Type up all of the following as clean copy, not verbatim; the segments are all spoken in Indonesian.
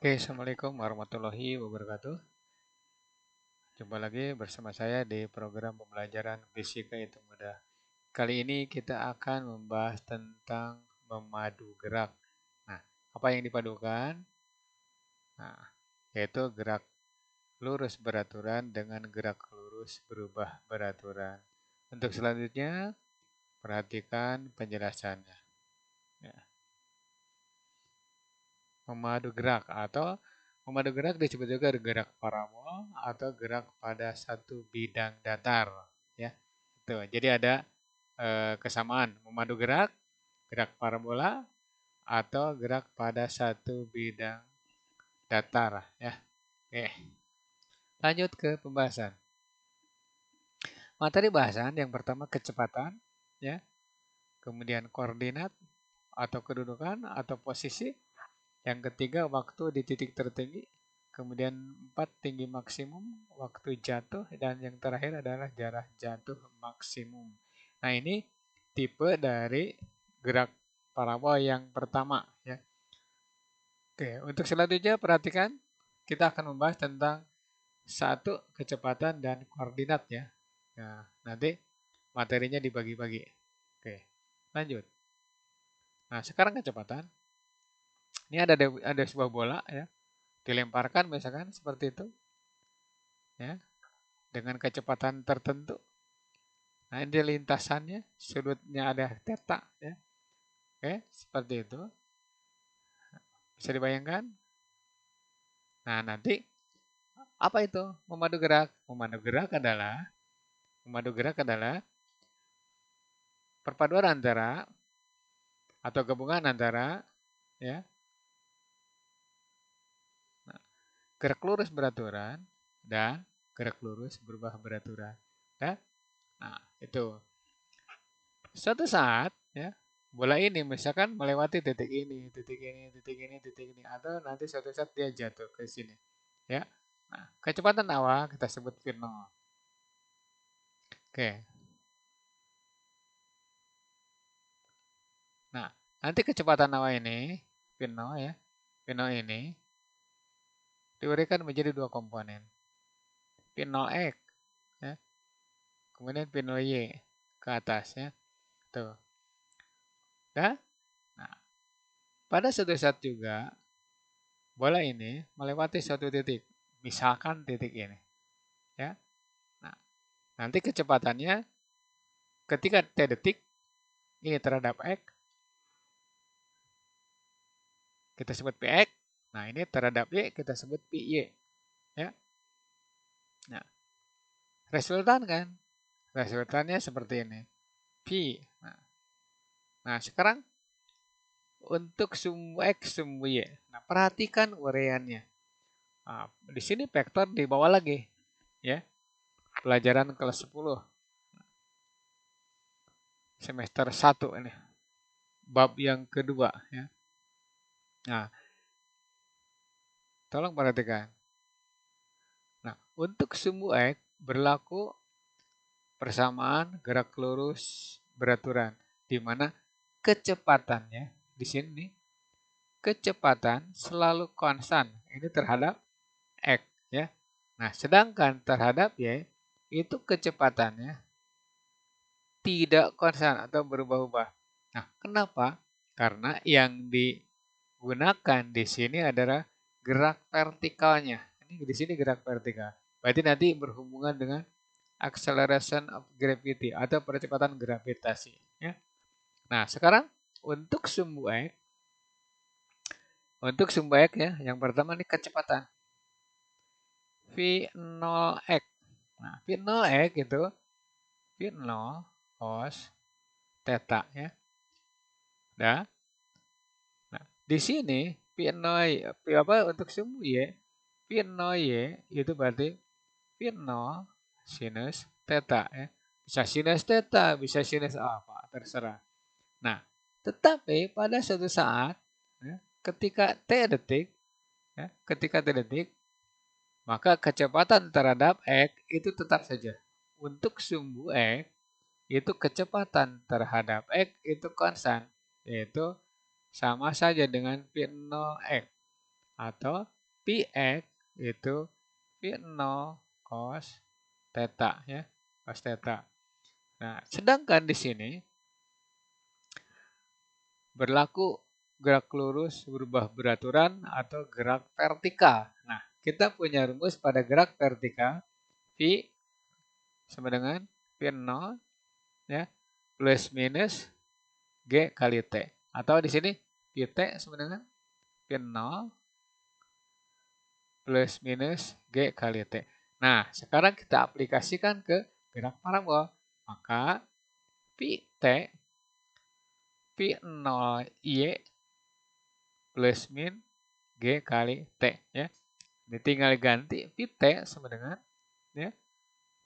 Oke, Assalamualaikum warahmatullahi wabarakatuh. Jumpa lagi bersama saya di program pembelajaran Fisika itu mudah. Kali ini kita akan membahas tentang memadu gerak. Nah, apa yang dipadukan? Nah, yaitu gerak lurus beraturan dengan gerak lurus berubah beraturan. Untuk selanjutnya, perhatikan penjelasannya. Ya. Memadu gerak disebut juga gerak parabol atau gerak pada satu bidang datar, ya. Tuh, jadi ada kesamaan memadu gerak, gerak parabola atau gerak pada satu bidang datar, ya. Oke, lanjut ke pembahasan. Materi bahasan yang pertama kecepatan, ya. Kemudian koordinat atau kedudukan atau posisi. Yang ketiga, waktu di titik tertinggi. Kemudian 4, tinggi maksimum, waktu jatuh, dan yang terakhir adalah jarak jatuh maksimum. Nah, ini tipe dari gerak parabol yang pertama, ya. Oke, untuk selanjutnya perhatikan kita akan membahas tentang satu kecepatan dan koordinat, ya. Nah, nanti materinya dibagi-bagi. Oke, lanjut. Nah, sekarang kecepatan. Ini ada sebuah bola, ya, dilemparkan misalkan seperti itu, ya, dengan kecepatan tertentu. Nah, ini lintasannya, sudutnya ada theta, ya. Oke, seperti itu. Bisa dibayangkan? Nah, nanti apa itu memadu gerak? Memadu gerak adalah perpaduan antara atau gabungan antara, ya, gerak lurus beraturan dan gerak lurus berubah beraturan. Ya? Nah, itu. Suatu saat, ya, bola ini misalkan melewati titik ini, titik ini, titik ini, titik ini, atau nanti suatu saat dia jatuh ke sini, ya. Nah, kecepatan awal kita sebut V0. Oke. Nah, nanti kecepatan awal ini V0, ya. V0 ini diuraikan menjadi dua komponen. V0X, ya. Kemudian V0Y ke atas, ya. Tuh. Ya. Nah, pada suatu saat juga bola ini melewati suatu titik. Misalkan titik ini, ya. Nah, nanti kecepatannya ketika T detik ini terhadap X, kita sebut Px. Nah, ini terhadap Y kita sebut Py, ya. Nah, resultan kan? Resultannya seperti ini. P. Nah, sekarang untuk sumbu X, sumbu Y. Nah, perhatikan uraiannya. Nah, di sini vektor di bawah lagi, ya. Pelajaran kelas 10 semester 1 ini. Bab yang kedua, ya. Nah, tolong perhatikan. Nah, untuk sumbu X berlaku persamaan gerak lurus beraturan, di mana kecepatannya di sini kecepatan selalu konstan ini terhadap X, ya. Nah, sedangkan terhadap Y itu kecepatannya tidak konstan atau berubah-ubah. Nah, kenapa? Karena yang digunakan di sini adalah gerak vertikalnya. Ini di sini gerak vertikal. Berarti nanti berhubungan dengan acceleration of gravity atau percepatan gravitasi, ya. Nah, sekarang untuk sumbu X, ya, yang pertama ini kecepatan V0x. Nah, V0x itu V0 cos theta, ya. Nah, di sini V0 apa untuk sumbu Y, V0y itu berarti V0 sinus theta, ya. Bisa sinus theta, bisa sinus apa, terserah. Nah, tetapi pada suatu saat, ya, ketika T detik, ya, maka kecepatan terhadap X itu tetap saja. Untuk sumbu X, itu kecepatan terhadap X itu konstan, yaitu sama saja dengan V0X. atau pi X itu pi 0 cos theta ya, cos theta. Nah, sedangkan di sini berlaku gerak lurus berubah beraturan atau gerak vertikal. Nah, kita punya rumus pada gerak vertikal V sama dengan V0 ya, plus minus G kali T. Atau di sini Vt sama dengan V0 plus minus G kali T. Nah, sekarang kita aplikasikan ke gerak parabol. Maka Vt V0Y plus min G kali T ya. Ini tinggal ganti Vt sama dengan ya,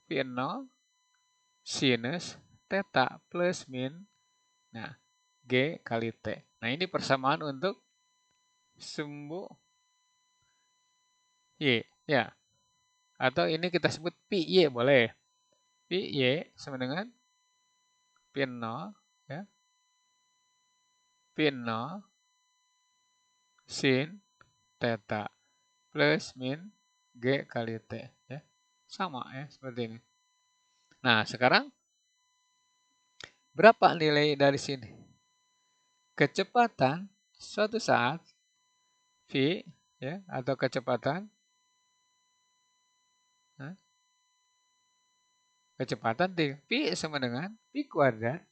V0 sinus theta plus min nah G kali T. Nah, ini persamaan untuk sumbu Y ya. Atau ini kita sebut pi Y boleh. Pi Y sama dengan V0 ya. V0 sin theta plus min G kali T ya. Sama ya seperti ini. Nah, sekarang berapa nilai dari sini? Kecepatan suatu saat V ya atau kecepatan kecepatan T V sama dengan V kuadrat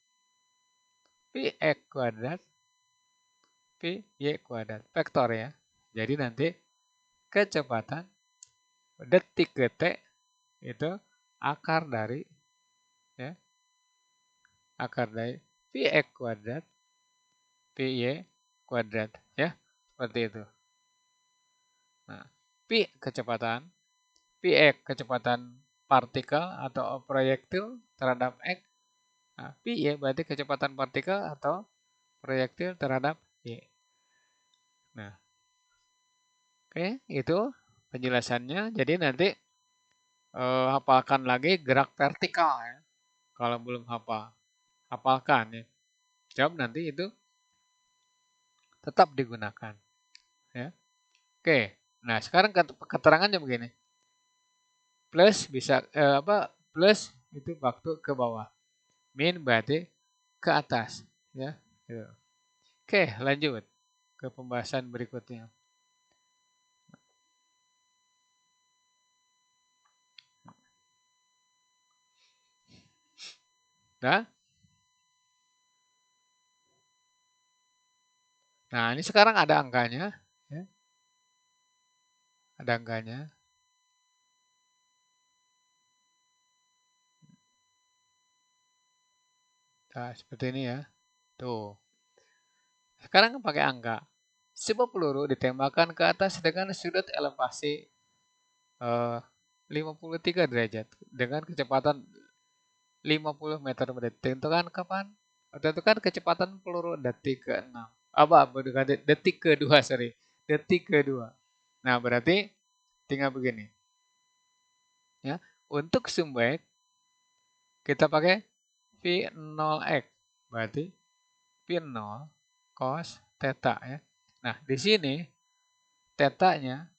V X kuadrat V Y kuadrat vektor ya. Jadi nanti kecepatan detik ke T itu akar dari ya, akar dari Vx kuadrat Vy kuadrat ya, seperti itu. Nah, V kecepatan Vx kecepatan partikel atau proyektil terhadap X. Nah, Vy berarti kecepatan partikel atau proyektil terhadap Y. Nah, oke, itu penjelasannya. Jadi nanti hafalkan lagi gerak vertikal ya. Kalau belum hafal, hafalkan ya. Jawab nanti itu tetap digunakan ya. Oke. Nah, sekarang keterangannya begini. Plus bisa plus itu waktu ke bawah. Min berarti ke atas ya. Gitu. Oke, lanjut ke pembahasan berikutnya. Nah, ini sekarang ada angkanya ya. Ada angkanya. Nah, seperti ini ya. Tuh. Sekarang pakai angka. Sebuah peluru ditembakkan ke atas dengan sudut elevasi 53 derajat dengan kecepatan 50 meter per detik. Tentukan kapan? Tentukan kecepatan peluru detik ke-6. Bukan detik kedua, sorry. Detik kedua. Nah, berarti tinggal begini. Ya, untuk sumbu X kita pakai V0X. Berarti V0 cos theta ya. Nah, di sini theta-nya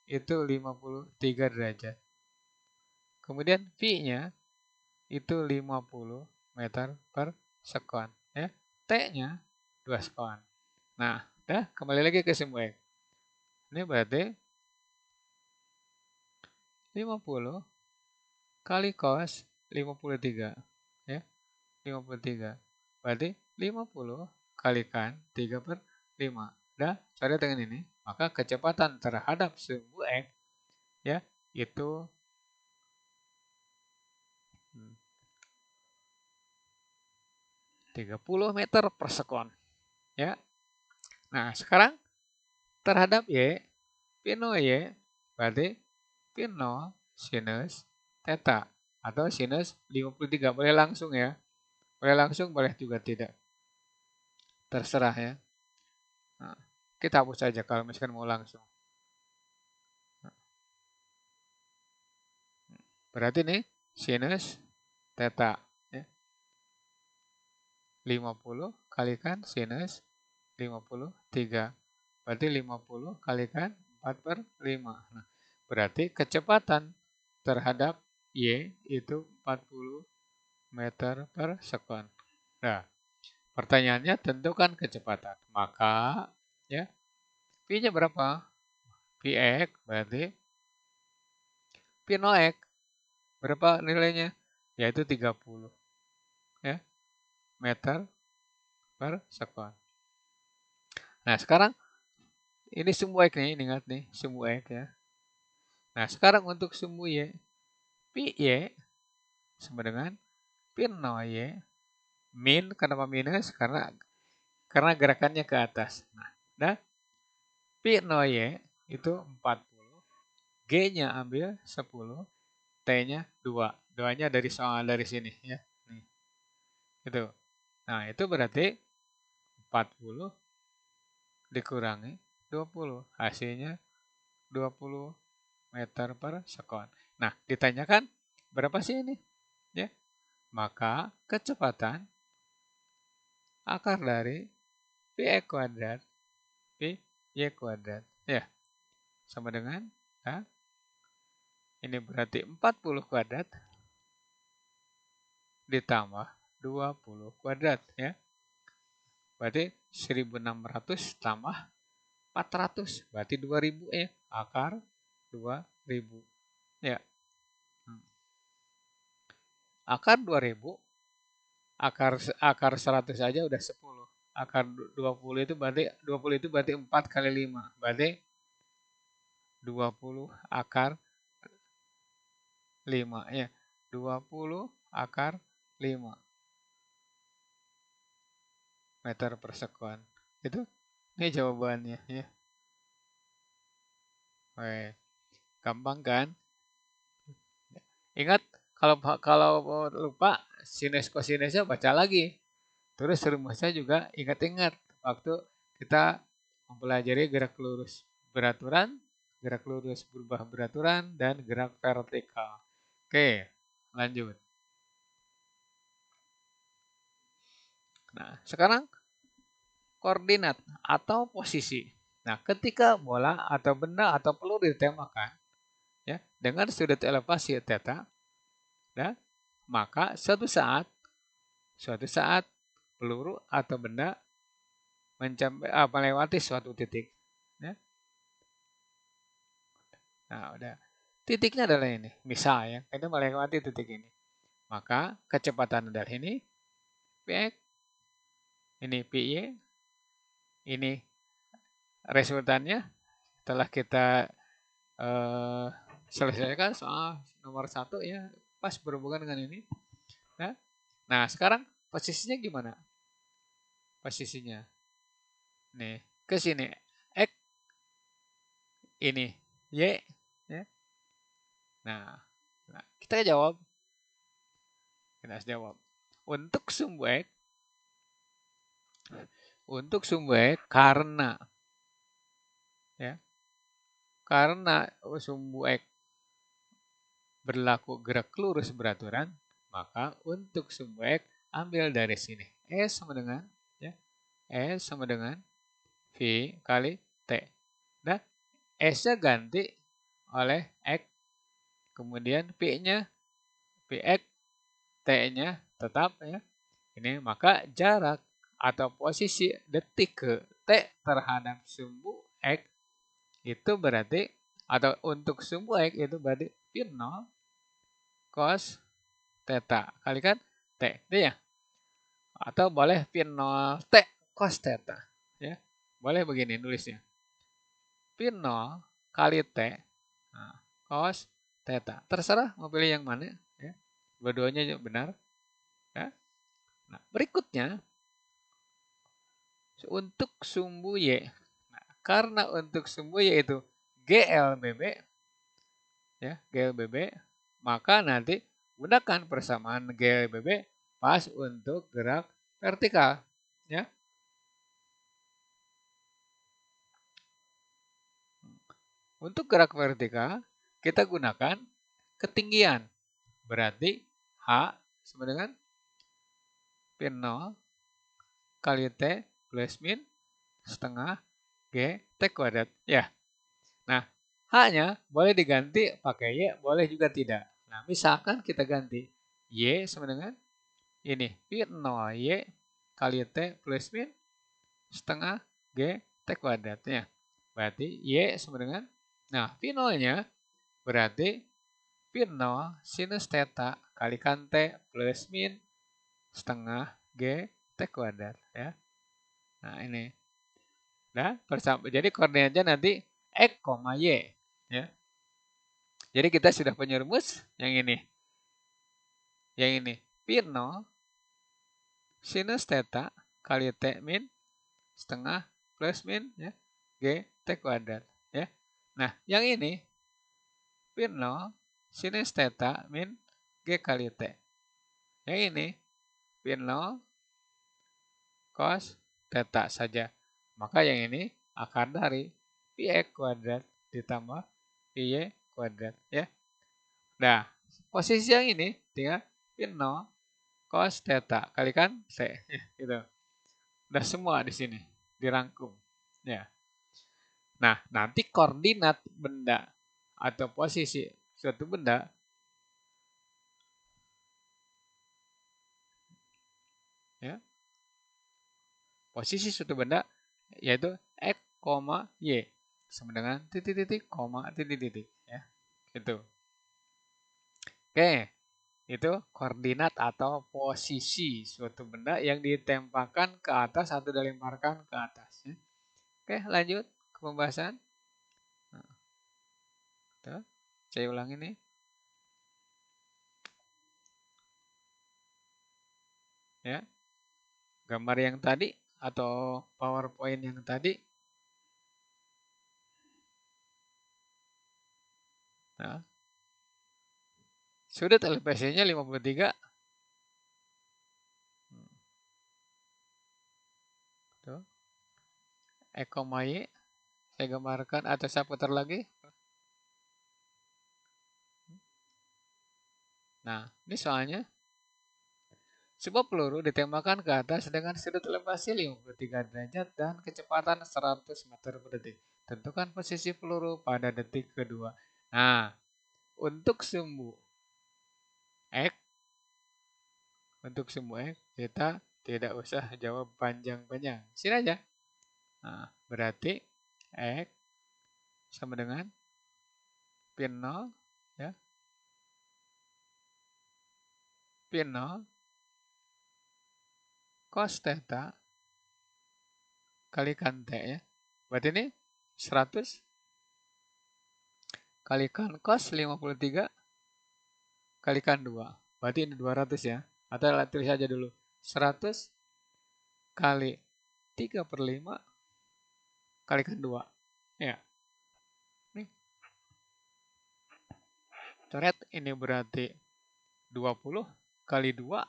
itu 53 derajat. Kemudian V-nya itu 50 meter per sekon ya. T-nya 2 sekon. Nah, kembali lagi ke sumbu X. Ini berarti 50 kali cos 53 ya. 53. Berarti 50 kalikan 3 per 5. Sama dengan ini, maka kecepatan terhadap sumbu X ya itu 30 meter per sekon ya. Nah, sekarang terhadap Y, P0 Y berarti P0 sinus theta atau sinus 53. Boleh langsung ya. Boleh langsung, boleh juga tidak. Terserah ya. Nah, kita hapus saja kalau misalkan mau langsung. Berarti nih sinus theta ya. 50 kalikan sinus 53. Berarti 50 kalikan 4/5. Nah, berarti kecepatan terhadap Y itu 40 meter per sekon. Nah, pertanyaannya tentukan kecepatan. Maka, ya, P-nya berapa? Px berarti P0x berapa nilainya? Yaitu 30 ya, meter per sekon. Nah, sekarang ini sumbu X nih, ingat nih, sumbu X ya. Nah, sekarang untuk sumbu Y, Pi Y sama dengan Pi 0 Y min, kenapa minus? Karena gerakannya ke atas. Nah, Pi 0 Y itu 40, G-nya ambil 10, T-nya 2. 2-nya dari sini ya. Nih, itu. Nah, itu berarti 40 dikurangi 20. Hasilnya 20 meter per sekon. Nah, ditanyakan berapa sih ini? Ya. Maka kecepatan akar dari Px kuadrat Pi Y kuadrat. Ya, sama dengan ya, ini berarti 40 kuadrat ditambah 20 kuadrat ya. Berarti 1600 tambah 400. Berarti 2000 ya. Akar 2000. Ya. Akar 2000, akar 100 aja udah 10. Akar 20 itu berarti 4 kali 5. Berarti 20 akar 5 ya. 20 akar 5 meter per sekon. Itu ini jawabannya ya. Oke, gampang kan? Ingat kalau lupa sinus kosinesnya baca lagi. Terus rumusnya juga ingat-ingat waktu kita mempelajari gerak lurus beraturan, gerak lurus berubah beraturan, dan gerak vertikal. Oke, lanjut. Nah, sekarang koordinat atau posisi. Nah, ketika bola atau benda atau peluru ditembakkan ya dengan sudut elevasi theta, ya, maka suatu saat peluru atau benda melewati suatu titik. Ya. Nah, udah. Titiknya adalah ini. Misal ya, kita melewati titik ini. Maka kecepatan dari ini Px, ini Py, ini resultannya setelah kita selesaikan soal nomor 1 ya, pas berhubungan dengan ini. Nah, sekarang posisinya gimana? Posisinya. Nih, ke sini. X, ini Y. Ya. Nah, kita jawab. Kita jawab. Untuk sumbu X, karena ya, karena sumbu X berlaku gerak lurus beraturan, maka untuk sumbu X ambil dari sini. S sama dengan ya, S sama dengan V kali T. Nah, S-nya ganti oleh X, kemudian P-nya Px, T-nya tetap ya. Ini maka jarak atau posisi detik ke T terhadap sumbu X itu berarti, atau untuk sumbu X itu berarti Pi 0 cos theta kalikan T. Itu ya. Atau boleh Pi 0 T cos theta. Ya. Boleh begini nulisnya. Pi 0 kali T nah, cos theta. Terserah mau pilih yang mana. Ya. Dua-duanya benar. Ya. Nah, berikutnya untuk sumbu Y. Nah, karena untuk sumbu Y itu GLBB, ya, GLBB, maka nanti gunakan persamaan GLBB pas untuk gerak vertikal. Ya. Untuk gerak vertikal, kita gunakan ketinggian. Berarti H sama dengan Pi 0 kali T plus min setengah G T kuadrat. Ya. Nah, H-nya boleh diganti pakai Y, boleh juga tidak. Nah, misalkan kita ganti Y sama dengan ini, Pi 0 Y kali T plus min setengah G T kuadratnya. Berarti Y sama dengan, nah Pi 0-nya berarti Pi 0 sinus theta kalikan T plus min setengah G T kuadrat. Ya. Nah ini. Nah, jadi koordinatnya nanti X, Y. Ya. Jadi kita sudah punya rumus yang ini. Yang ini. Pi 0 sinus theta kali T min setengah plus min ya, G T kuadrat. Ya. Nah, yang ini Pi 0 sinus theta min G kali T. Yang ini Pi 0 cos theta saja. Maka yang ini akar dari Pi X kuadrat ditambah Pi Y kuadrat. Ya. Nah, posisi yang ini tinggal Pi 0 cos theta kalikan C. Gitu. Udah semua di sini dirangkum. Ya. Nah, nanti koordinat benda atau posisi suatu benda ya. Posisi suatu benda yaitu X, Y sama dengan titik-titik, titik-titik ya. Gitu. Oke. Itu koordinat atau posisi suatu benda yang ditembakkan ke atas atau dilemparkan ke atas. Ya. Oke, lanjut ke pembahasan. Nah, saya ulangi nih. Ya, gambar yang tadi atau PowerPoint yang tadi. Nah, sudut elevasinya 53. Tuh. X, Y. Saya gambarkan atau saya putar lagi. Nah, ini soalnya sebuah peluru ditembakkan ke atas dengan sudut elevasi 53 derajat dan kecepatan 100 meter per detik. Tentukan posisi peluru pada detik kedua. Nah, untuk sumbu X, kita tidak usah jawab panjang-panjang. Sini aja. Nah, berarti X sama dengan Pi 0 ya. Pi 0 cos theta kalikan T ya. Berarti ini 100 kalikan cos 53 kalikan 2. Berarti ini 200 ya. Atau tulis saja dulu. 100 kali 3/5 kalikan 2. Ya. Nih. Coret ini berarti 20 kali 2,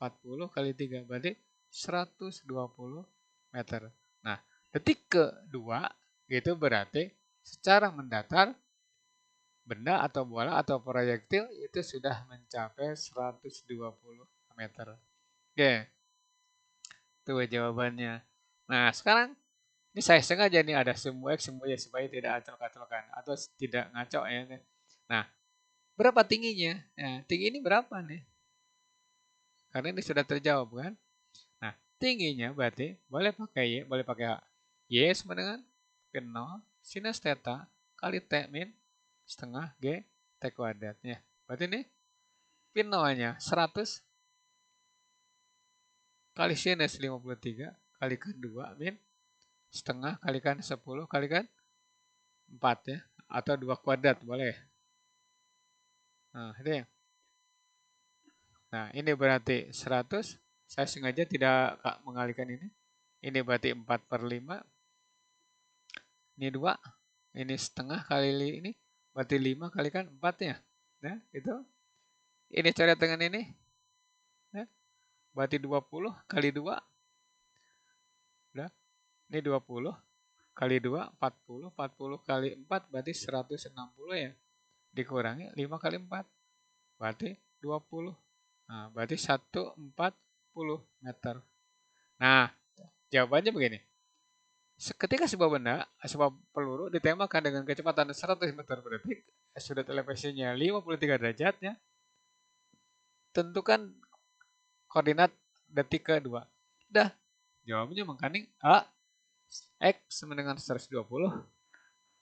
40 kali 3. Berarti 120 meter. Nah, detik kedua itu berarti secara mendatar benda atau bola atau proyektil itu sudah mencapai 120 meter. Oke, itu jawabannya. Nah, sekarang ini saya sengaja nih ada semua X, semua Y supaya tidak acak-acakan atau tidak ngaco ya. Nah, berapa tingginya? Nah, tinggi ini berapa nih? Karena ini sudah terjawab kan? Nah, tingginya berarti boleh pakai Y, boleh pakai H. Y sama dengan Pi 0 sinus theta kali T min setengah G T kuadratnya. Berarti ini Pi 0-nya 100 kali sinus 53 kalikan 2 min setengah kalikan 10 kalikan 4 ya. Atau 2 kuadrat boleh. Nah, ini. Nah, ini berarti 100. Saya sengaja tidak mengalihkan ini. Ini berarti 4/5. Ini 2. Ini setengah kali ini. Berarti 5 kalikan 4 ya. Nah, itu. Ini coret dengan ini. Nah, berarti 20 kali 2. Nah, ini 20 kali 2, 40. 40 kali 4 berarti 160 ya. Dikurangi 5 kali 4. Berarti 20. Nah, berarti 140 meter. Nah, jawabannya begini. Ketika sebuah peluru ditembakkan dengan kecepatan 100 meter per detik, sudut elevasinya 53 derajat, ya. Tentukan koordinat detik kedua. Udah, jawabnya mengkaning A, X sama dengan 120,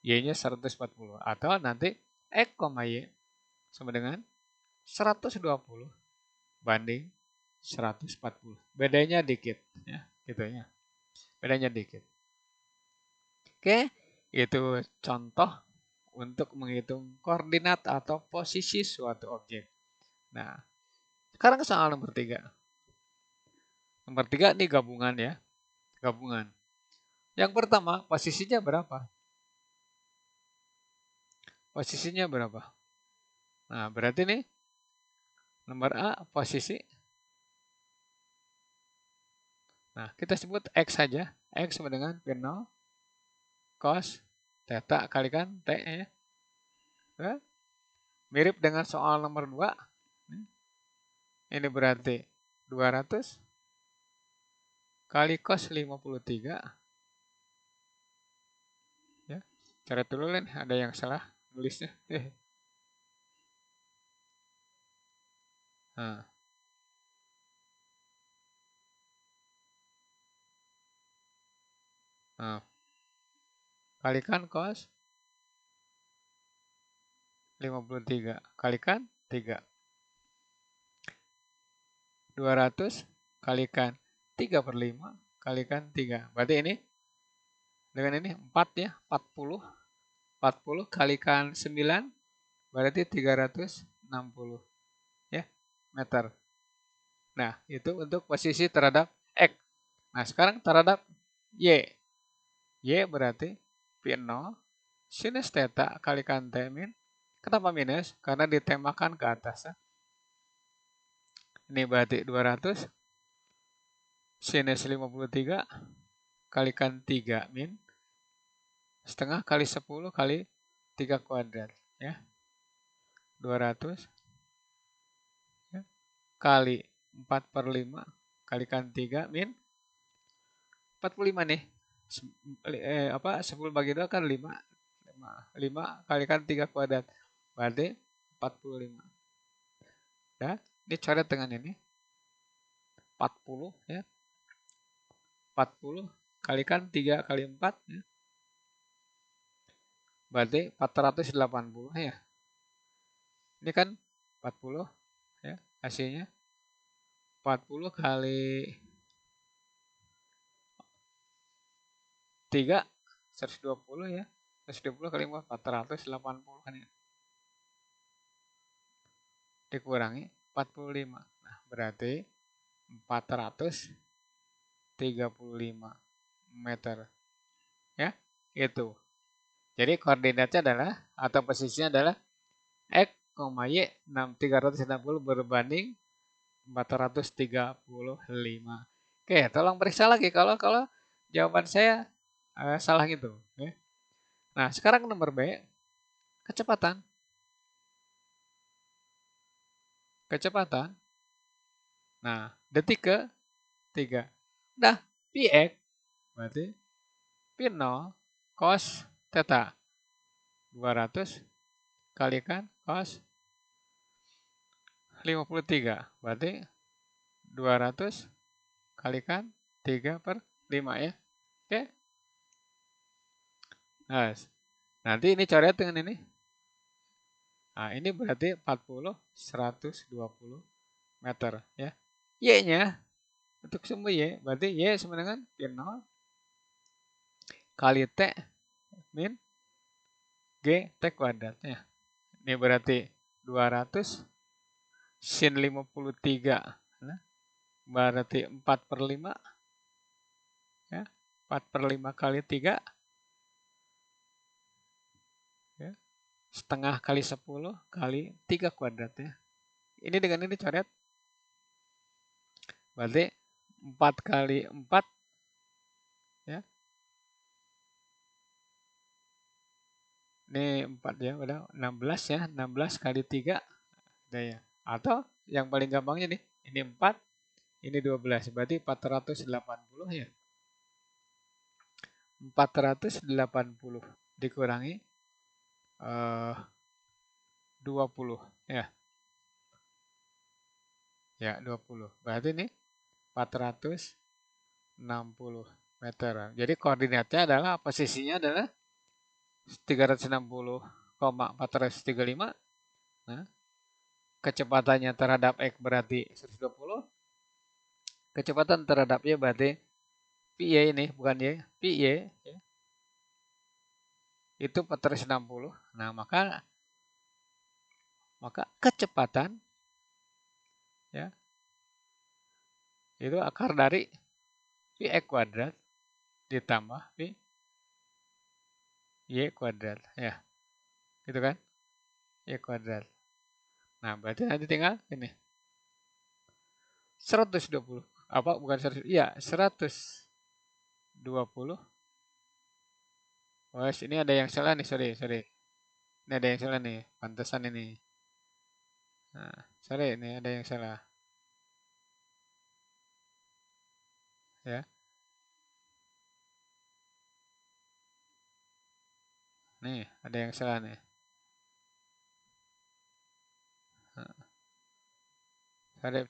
Y-nya 140. Atau nanti X, Y sama dengan 120 banding 140. Bedanya dikit, ya, gitu ya. Bedanya dikit. Oke, itu contoh untuk menghitung koordinat atau posisi suatu objek. Nah, sekarang soal nomor 3. Nomor 3 ini gabungan, ya. Gabungan. Yang pertama, posisinya berapa? Posisinya berapa? Nah, berarti nih nomor A posisi. Nah, kita sebut X saja. X sama dengan P0 cos theta kalikan T, ya. Mirip dengan soal nomor 2. Ini berarti 200 kali cos 53. Ya, cara dulu ada yang salah nulisnya. Nah, kalikan cos 53 kalikan 3. 200 kalikan 3/5 kalikan 3. Berarti ini dengan ini 4, ya, 40. 40 kalikan 9 berarti 360, ya, meter. Nah, itu untuk posisi terhadap X. Nah, sekarang terhadap Y. Y berarti P0 sinus theta kalikan T min. Kenapa minus? Karena ditembakkan ke atas. Ya. Ini berarti 200 sinus 53 kalikan 3 min. Setengah kali 10 kali 3 kuadrat. Ya. 200 ya, kali 4/5 kalikan 3 min 45 nih. 10 bagi 2 kan 5. 5 kalikan 3 kuadrat. Berarti 45. Ya, ini coret dengan ini. 40, ya. 40 kalikan 3 kali 4, ya. Berarti 480, ya. Ini kan 40, ya, hasilnya 40 kali 3 120, ya. 120 kali 4 480 kan, ya. Dikurangi 45. Nah, berarti 435 meter. Ya, itu. Jadi koordinatnya adalah atau posisinya adalah X, Y 360 berbanding 435. Oke, tolong periksa lagi kalau jawaban saya salah gitu. Ya. Nah, sekarang nomor B, kecepatan. Kecepatan. Nah, detik ke-3. Udah, Px berarti P0 cos theta 200 kalikan cos 53. Berarti 200 kalikan 3/5, ya. Oke. Nah, nanti ini coret dengan ini. Nah, ini berarti 40 120 meter, ya. Y-nya untuk sumbu Y berarti Y sama dengan P0 kali T min G T kuadrat, ya. Ini berarti 200 sin 53. Nah, berarti 4/5, ya. 4/5 kali 3, ya. Setengah kali 10 kali 3 kuadrat, ya. Ini dengan ini coret. Berarti 4 kali 4, ya. Ini 4, ya, udah 16, ya. 16 kali 3, udah, ya. Atau yang paling gampangnya nih, ini 4, ini 12, berarti 480, ya. 480 dikurangi 20 ya. Ya, 20. Berarti ini 460 meter. Jadi koordinatnya adalah posisinya adalah 360,435. Nah, kecepatannya terhadap X berarti 120. Kecepatan terhadap Y berarti PY ini, bukan Y, PY ya. Itu 460. Nah, maka kecepatan ya itu akar dari Px kuadrat ditambah Y kuadrat ya. Gitu kan? Y kuadrat. Nah, berarti nanti tinggal ini 120. Apa bukan 100? Iya, 120. Oh, ini ada yang salah nih, sorry. Ini ada yang salah nih, pantesan ini. Nah, sorry, ini ada yang salah. Ya. Nih, ada yang salah nih. Nah,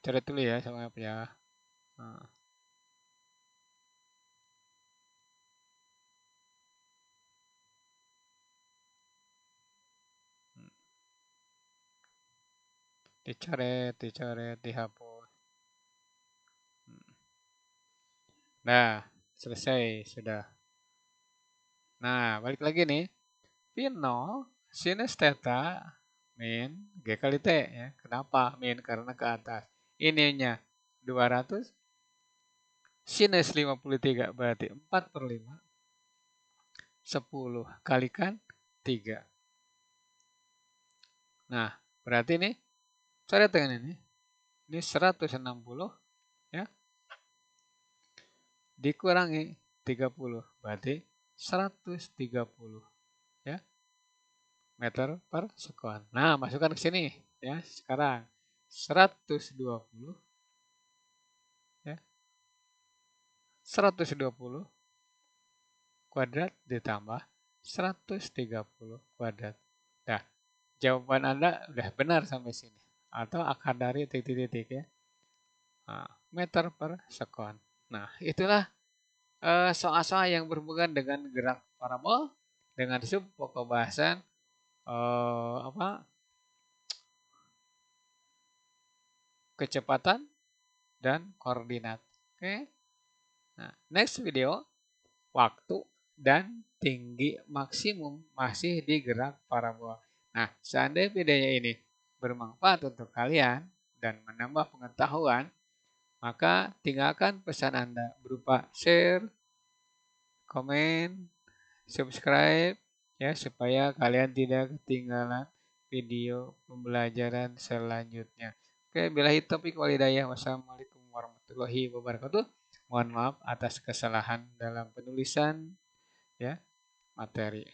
cari dulu ya, sama apa ya. Nah. Dicoret, dihapus. Nah, selesai, sudah. Nah, balik lagi nih. P0 sinus theta min G kali T ya. Kenapa min? Karena ke atas. Ininya 200. Sinus 53 berarti 4/5. 10 kalikan 3. Nah, berarti ini coret dengan ini. Ini 160 ya. Dikurangi 30 berarti 130 ya meter per sekon. Nah, masukkan ke sini ya. Sekarang 120 ya. 120 kuadrat ditambah 130 kuadrat. Nah, jawaban Anda udah benar sampai sini. Atau akar dari titik-titik ya. Nah, meter per sekon. Nah, itulah soal-soal yang berhubungan dengan gerak parabol dengan sub pokok bahasan kecepatan dan koordinat. Oke. Nah, next video waktu dan tinggi maksimum masih di gerak parabola. Nah, seandainya videonya ini bermanfaat untuk kalian dan menambah pengetahuan, maka tinggalkan pesan Anda berupa share, komen, subscribe ya supaya kalian tidak ketinggalan video pembelajaran selanjutnya. Oke, billahi taufiq wal hidayah. Wassalamualaikum warahmatullahi wabarakatuh. Mohon maaf atas kesalahan dalam penulisan ya materi.